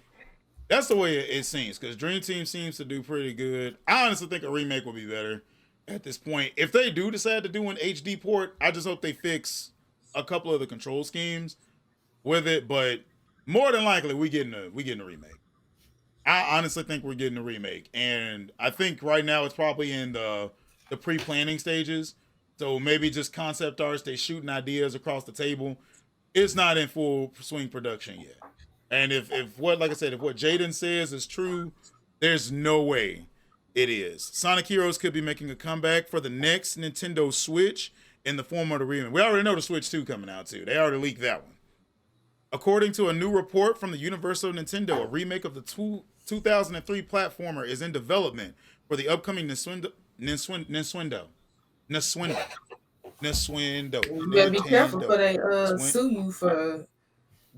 that's the way it seems because Dream Team seems to do pretty good. I honestly think a remake would be better at this point. If they do decide to do an HD port, I just hope they fix a couple of the control schemes with it. But more than likely, we getting a remake. I honestly think we're getting a remake, and I think right now it's probably in the pre-planning stages. So maybe just concept arts, they shooting ideas across the table. It's not in full swing production yet. And if what Jaden says is true, there's no way it is. Sonic Heroes could be making a comeback for the next Nintendo Switch in the form of the remake. We already know the Switch 2 coming out too. They already leaked that one. According to a new report from the Universal Nintendo, a remake of the 2003 platformer is in development for the upcoming Nintendo. you better be careful before they sue you for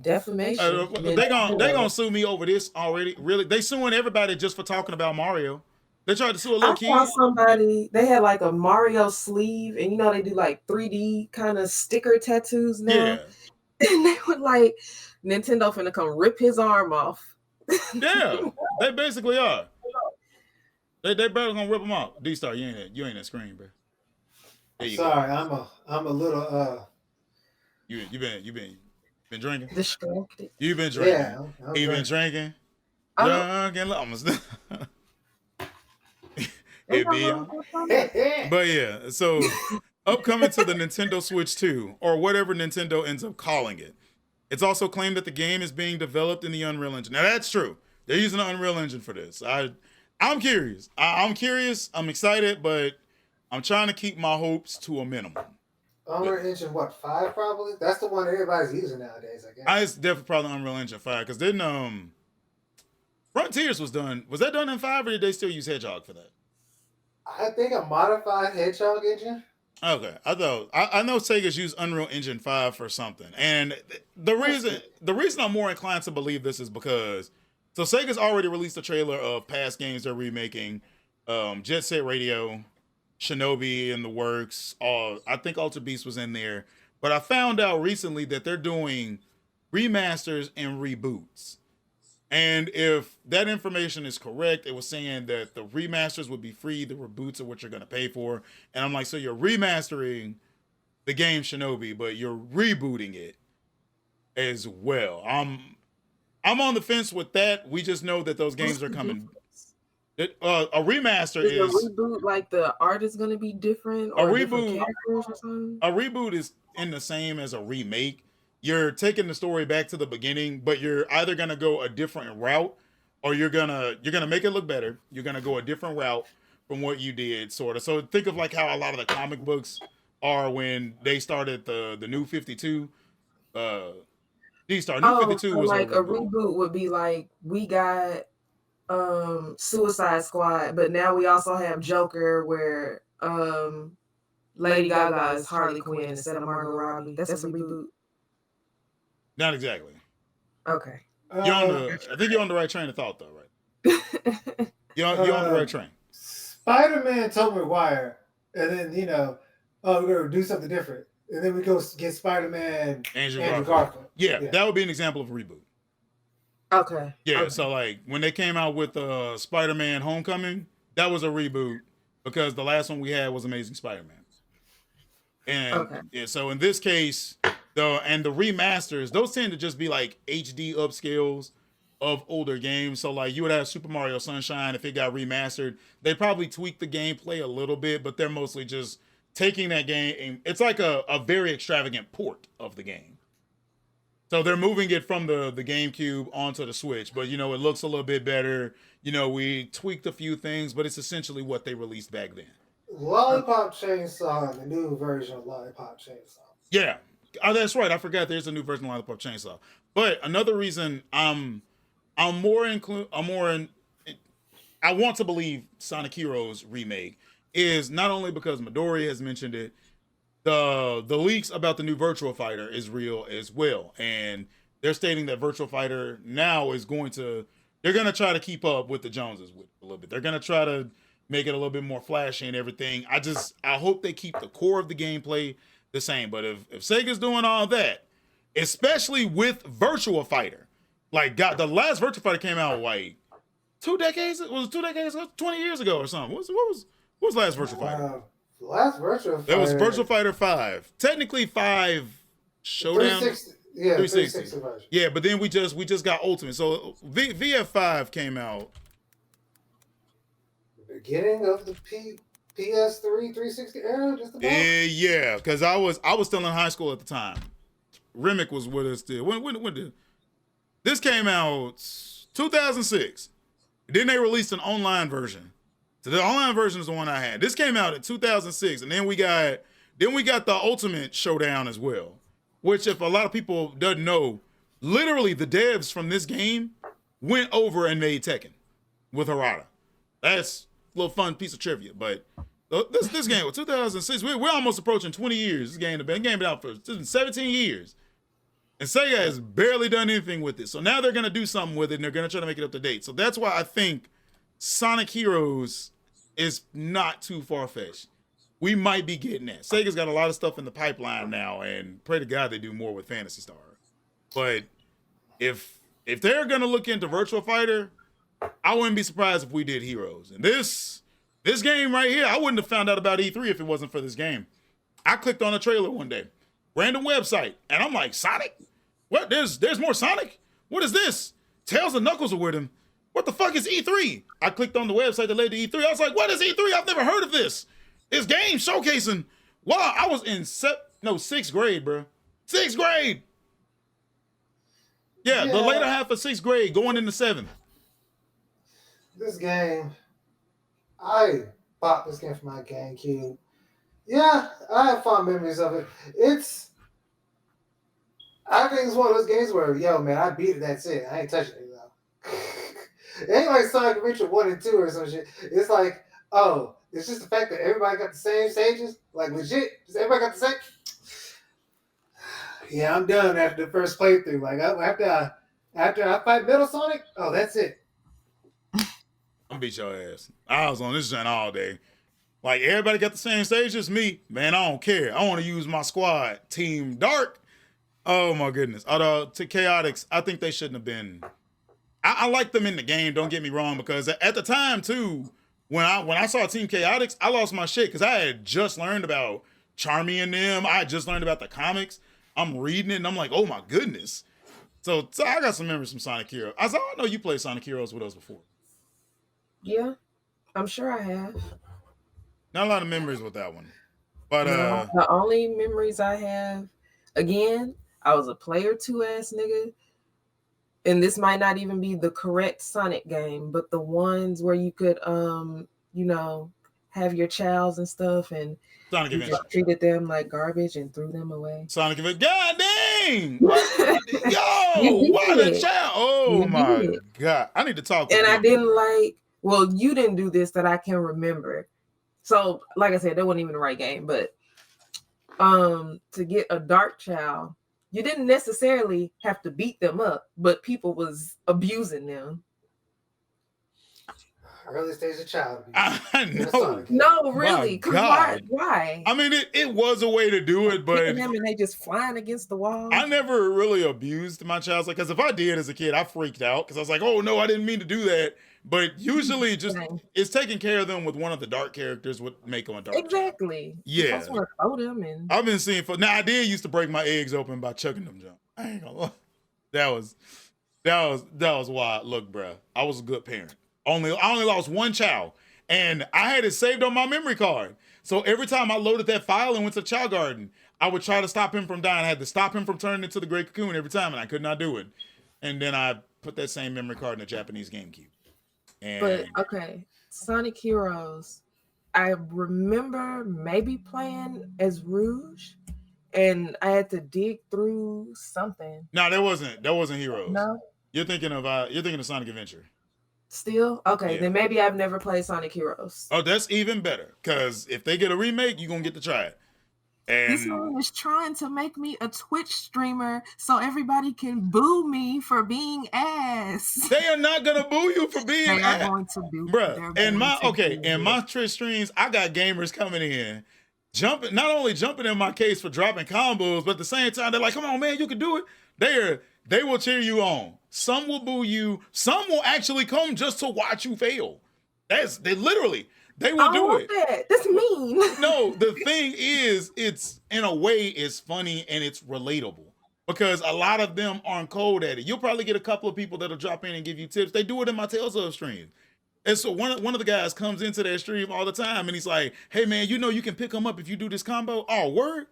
defamation. They gonna sue me over this already. Really, they suing everybody just for talking about Mario. They tried to sue a little kid. I saw somebody, they had like a Mario sleeve, and they do like 3D kind of sticker tattoos now. Yeah. And they were like, Nintendo finna come rip his arm off. Yeah, they basically are. They better gonna rip them off. Dstar, you ain't that screen, bro. Sorry, I'm a little You been drinking? Distracted. You been drinking? Yeah, You been drinking? It be on. But yeah, so upcoming to the Nintendo Switch 2, or whatever Nintendo ends up calling it. It's also claimed that the game is being developed in the Unreal Engine. Now that's true. They're using the Unreal Engine for this. I'm curious. I'm curious. I'm excited, but I'm trying to keep my hopes to a minimum. Unreal Engine 5 probably? That's the one everybody's using nowadays, I guess. It's definitely probably Unreal Engine 5 because then Frontiers was done. Was that done in 5 or did they still use Hedgehog for that? I think a modified Hedgehog engine. Okay, I know Sega's used Unreal Engine 5 for something, and the reason I'm more inclined to believe this is because Sega's already released a trailer of past games they're remaking, Jet Set Radio, Shinobi in the works. I think Altered Beast was in there, but I found out recently that they're doing remasters and reboots. And if that information is correct, it was saying that the remasters would be free, the reboots are what you're going to pay for. And I'm like, so you're remastering the game Shinobi, but you're rebooting it as well. I'm on the fence with that. We just know that those games are coming. A remaster Is a is reboot like the art is gonna be different a or different reboot. characters or something? A reboot is in the same as a remake. You're taking the story back to the beginning, but you're either gonna go a different route, or you're gonna make it look better. You're gonna go a different route from what you did, sort of. So think of like how a lot of the comic books are when they started the New 52. Dstar New Oh, 52 so was a like a reboot. reboot would be like we got Suicide Squad, but now we also have Joker where Lady Gaga is Harley Quinn instead of Margot Robbie. That's a reboot. Not exactly. Okay. I think you're on the right train of thought, though, right? You're on the right train. Spider-Man, Tobey Maguire, and then oh, we're gonna do something different, and then we go get Spider-Man, Andrew Garfield. Garfield. Yeah, that would be an example of a reboot. Okay. Yeah, okay. so like when they came out with Spider-Man Homecoming, that was a reboot because the last one we had was Amazing Spider-Man. And yeah, so in this case, the remasters, those tend to just be like HD upscales of older games. So like you would have Super Mario Sunshine if it got remastered. They probably tweak the gameplay a little bit, but they're mostly just taking that game. It's like a very extravagant port of the game. So they're moving it from the GameCube onto the Switch, but it looks a little bit better. We tweaked a few things, but it's essentially what they released back then. Lollipop Chainsaw, the new version of Lollipop Chainsaw. Yeah, that's right. I forgot there's a new version of Lollipop Chainsaw. But another reason I want to believe Sonic Heroes remake is not only because Midori has mentioned it. The leaks about the new Virtua Fighter is real as well, and they're stating that Virtua Fighter now is they're going to try to keep up with the Joneses with a little bit. They're going to try to make it a little bit more flashy and everything. I hope they keep the core of the gameplay the same. But if Sega's doing all that, especially with Virtua Fighter, like the last Virtua Fighter came out like 2 decades, 20 years ago or something. What was the last Virtua Fighter? The last Virtua Fighter. That was Virtua Fighter 5. Technically 5 Showdown. 360. Yeah, 360 version. Yeah, but then we just got Ultimate. So VF5 came out. The beginning of the PS3 360 era, just about. Yeah, because I was still in high school at the time. Remake was with us still. When did this came out? 2006. Then they released an online version. So the online version is the one I had. This came out in 2006, and then we got the Ultimate Showdown as well. Which, if a lot of people doesn't know, literally the devs from this game went over and made Tekken with Harada. That's a little fun piece of trivia. But this game was 2006. We're almost approaching 20 years. This game been out for 17 years, and Sega has barely done anything with it. So now they're gonna do something with it, and they're gonna try to make it up to date. So that's why I think Sonic Heroes is not too far-fetched. We might be getting that. Sega's got a lot of stuff in the pipeline now, and pray to God they do more with Phantasy Star. But if they're gonna look into Virtua Fighter, I wouldn't be surprised if we did Heroes. And this game right here, I wouldn't have found out about E3 if it wasn't for this game. I clicked on a trailer one day, random website, and I'm like, Sonic? What? There's more Sonic? What is this? Tails and Knuckles are with him. What the fuck is E3? I clicked on the website that led to E3. I was like, what is E3? I've never heard of this. This game showcasing. Wow, I was in 6th grade, bro. 6th grade. Yeah, the later half of 6th grade, going into 7th. This game, I bought this game for my GameCube. Yeah, I have fond memories of it. I think it's one of those games where, yo, man, I beat it, that's it. I ain't touching it, though. It ain't like Sonic Adventure 1 and 2 or some shit. It's like, oh, it's just the fact that everybody got the same stages. Like, legit, just everybody got the same. Yeah, I'm done after the first playthrough. Like, after I fight Metal Sonic, oh, that's it. I'm beat your ass. I was on this joint all day. Like, everybody got the same stages? Me, man, I don't care. I want to use my squad. Team Dark. Oh, my goodness. Although, to Chaotix, I think they shouldn't have been. I like them in the game, don't get me wrong, because at the time, too, when I saw Team Chaotix, I lost my shit because I had just learned about Charmy and them. I had just learned about the comics. I'm reading it, and I'm like, oh, my goodness. So I got some memories from Sonic Heroes. I know you played Sonic Heroes with us before. Yeah. I'm sure I have. Not a lot of memories with that one. But No, the only memories I have, again, I was a player 2 ass nigga. And this might not even be the correct Sonic game, but the ones where you could you know, have your childs and stuff and Sonic you Adventure. just treated them like garbage and threw them away. Sonic Adventure. God dang! What? Yo, You what a did. child! Oh You my did. god! I need to talk. With And I people. didn't like, well, you didn't do this that I can remember. So, like I said, that wasn't even the right game, but to get a dark child, you didn't necessarily have to beat them up, but people was abusing them. Early stage of child abuse. I In a know. Sonic game. No, really. My 'Cause God. why? I mean, it was a way to do it, but Hitting them and they just flying against the wall. I never really abused my child. Like, because if I did as a kid, I freaked out because I was like, oh no, I didn't mean to do that. But usually, just Same. it's taking care of them with one of the dark characters would make them a dark child. Exactly. Yeah. That's where I throw them and I've been seeing for now. I did used to break my eggs open by chucking them jump. I ain't gonna lie. That was wild. Look, bruh, I was a good parent. I only lost one child, and I had it saved on my memory card. So every time I loaded that file and went to Child Garden, I would try to stop him from dying. I had to stop him from turning into the Great Cocoon every time, and I could not do it. And then I put that same memory card in a Japanese GameCube. And but okay, Sonic Heroes. I remember maybe playing as Rouge, and I had to dig through something. no, that wasn't Heroes. No, You're thinking of Sonic Adventure. still okay. Yeah. Then maybe I've never played Sonic Heroes. Oh, that's even better. Because if they get a remake, you're gonna get to try it. This And man is trying to make me a Twitch streamer so everybody can boo me for being ass. they are not gonna boo you for being They are ass. going to do, Bruh, they're in going to do in it. my Twitch streams, I got gamers coming in, not only jumping in my case for dropping combos, but at the same time, they're like, come on, man, you can do it. They will cheer you on. Some will boo you, some will actually come just to watch you fail. They will I do want it. that. That's mean. No, the thing is, it's in a way, it's funny and it's relatable because a lot of them aren't cold at it. You'll probably get a couple of people that'll drop in and give you tips. They do it in my Tales of stream. And so one of the guys comes into that stream all the time and he's like, hey man, you can pick him up if you do this combo. Oh, word?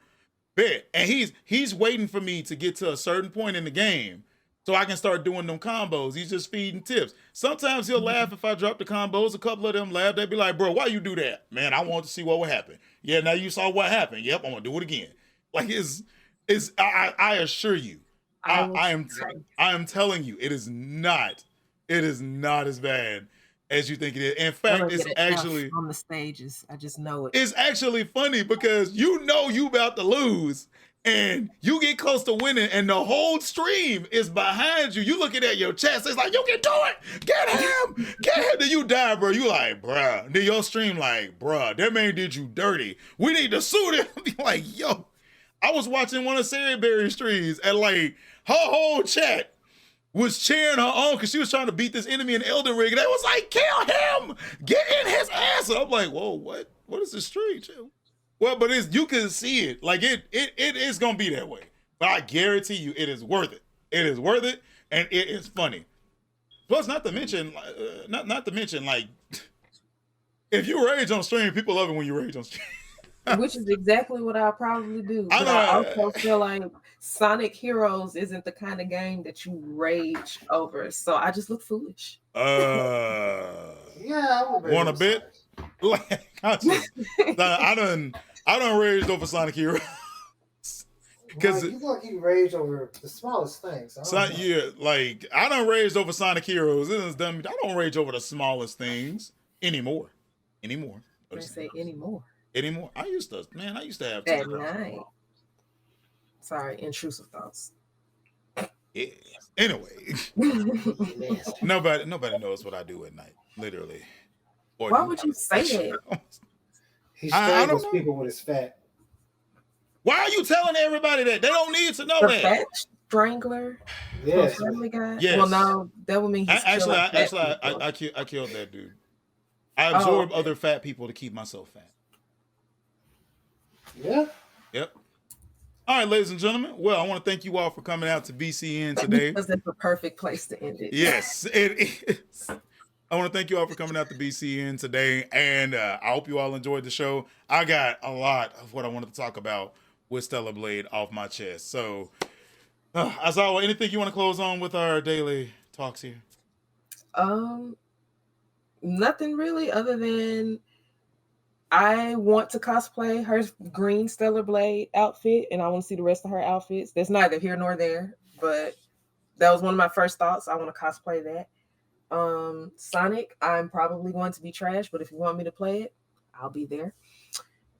Bet. And he's waiting for me to get to a certain point in the game so I can start doing them combos. He's just feeding tips. Sometimes he'll laugh if I drop the combos. A couple of them laugh. They'd be like, bro, why you do that? Man, I want to see what would happen. Yeah, now you saw what happened. Yep, I'm gonna do it again. Like I assure you, I am telling you, it is not as bad as you think it is. In fact, it's actually on the stages. I just know it. it's actually funny because you about to lose and you get close to winning and the whole stream is behind you. You looking at your chest, it's like, you can do it. Get him. Then you die, bro. You like, bruh. Then your stream like, bruh, that man did you dirty. We need to sue him. Like, yo. I was watching one of Sarah Berry's streams and like her whole chat was cheering her on because she was trying to beat this enemy in Elden Ring. And they was like, kill him. Get in his ass. And I'm like, whoa, what? What is this stream? Well, but you can see it. Like it is gonna be that way. But I guarantee you, it is worth it. It is worth it, and it is funny. Plus, not to mention, like, if you rage on stream, people love it when you rage on stream. Which is exactly what I'll probably do. I But know. I also feel like Sonic Heroes isn't the kind of game that you rage over. So I just look foolish. Yeah, I would Want a bit? Like, I done raged over Sonic Heroes. Because you look like you rage over the smallest things. Yeah, like I done raged over Sonic Heroes. This is dumb. I don't rage over the smallest things anymore. I say anymore. I used to have At night. Sorry, intrusive thoughts. Yeah. Anyway, nobody knows what I do at night, literally. Or Why would you say that? He I don't strangles know. people with his fat. Why are you telling everybody that? They don't need to know The that. fat strangler? Yes. From Family Guy? Yes. Well, no, that would mean he's I killed that dude. I absorb other fat people to keep myself fat. Yeah. Yep. All right, ladies and gentlemen. Well, I want to thank you all for coming out to VCN today. Because that's the perfect place to end it. Yes, it is. I want to thank you all for coming out to BCN today, and I hope you all enjoyed the show. I got a lot of what I wanted to talk about with Stellar Blade off my chest. So, Azawa, anything you want to close on with our daily talks here? Nothing really, other than I want to cosplay her green Stellar Blade outfit, and I want to see the rest of her outfits. That's neither here nor there, but that was one of my first thoughts. I want to cosplay that. Sonic, I'm probably going to be trash, but if you want me to play it, I'll be there.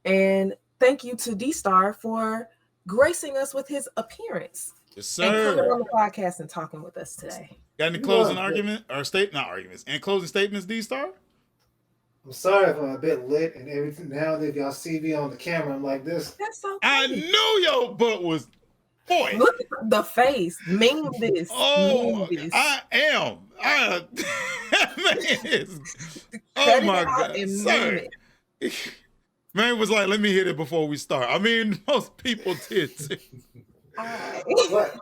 And thank you to Dstar for gracing us with his appearance. Yes, And coming sir. on the podcast and talking with us today. Got any closing argument or not arguments? Any closing statements, D-Star? I'm sorry if I'm a bit lit and everything. Now that y'all see me on the camera, I'm like this. That's okay. I knew your butt was. Boy. Look at the face. Meme this. Oh, Meme this. I am. Man, oh Cut my it out God, and sir. meme Man was like, let me hit it before we start. I mean, most people did too. But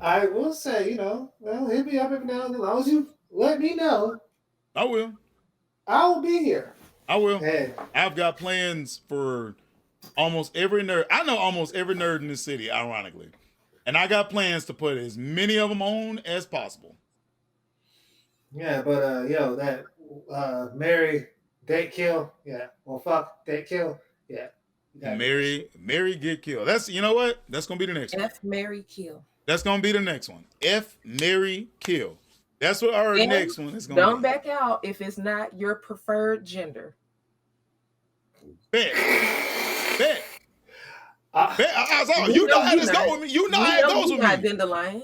I will say, well, hit me up every now and then. As long as you let me know, I will. I will be here. I will. Hey. I've got plans for almost every nerd. I know almost every nerd in this city, ironically. And I got plans to put as many of them on as possible. Yeah, but that marry, date, kill. Yeah. Well, fuck, date, kill. Yeah. Marry, get killed. That's, you know what? That's gonna be the next one. F, marry, kill. That's gonna be the next one. F, marry, kill. That's what our And next one is gonna don't be. back out if it's not your preferred gender. Bet. You know how this go with me. You know how it goes with me. Dandelion.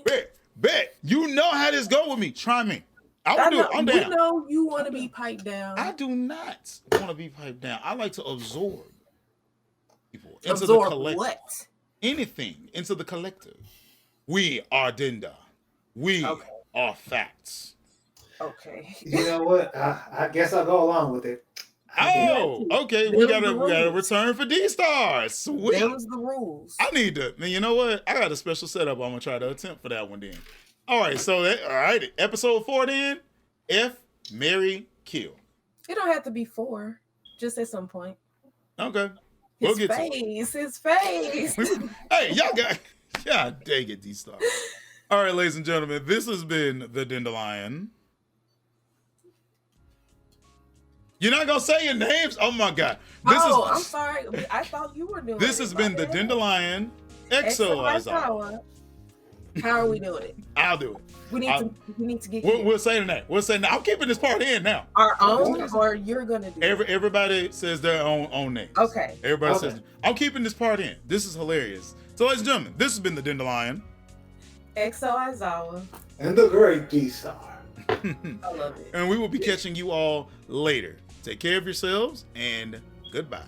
Bet. You know how this go with me. Try me. I will do it. I'm We down. know you want to be piped down. I do not want to be piped down. I like to absorb people into Absorb the collective. what? Anything into the collective. We are Dinda. We are facts. Okay. You know what? I guess I'll go along with it. Oh, okay. We got a return for D-Star. Sweet. Them's the rules. I need to, man, you know what? I got a special setup I'm going to try to attempt for that one then. All right, so episode 4 then, F, marry, kill. It don't have to be 4, just at some point. Okay. We'll get to it. His face. Hey, y'all dang it, D-Star. All right, ladies and gentlemen, this has been the Dandelion. You're not gonna say your names? Oh my God! I'm sorry. I thought you were doing. This has been the Dandelion XO. How are we doing it? I'll do it. We need to get. We'll say the name. We'll say now. I'm keeping this part in now. Our own, or you're gonna do it? Everybody says their own names. Okay. Everybody says. I'm keeping this part in. This is hilarious. So, ladies and gentlemen, this has been the Dandelion. XO Aizawa. And the great Dstar. I love it. And we will be catching you all later. Take care of yourselves and goodbye.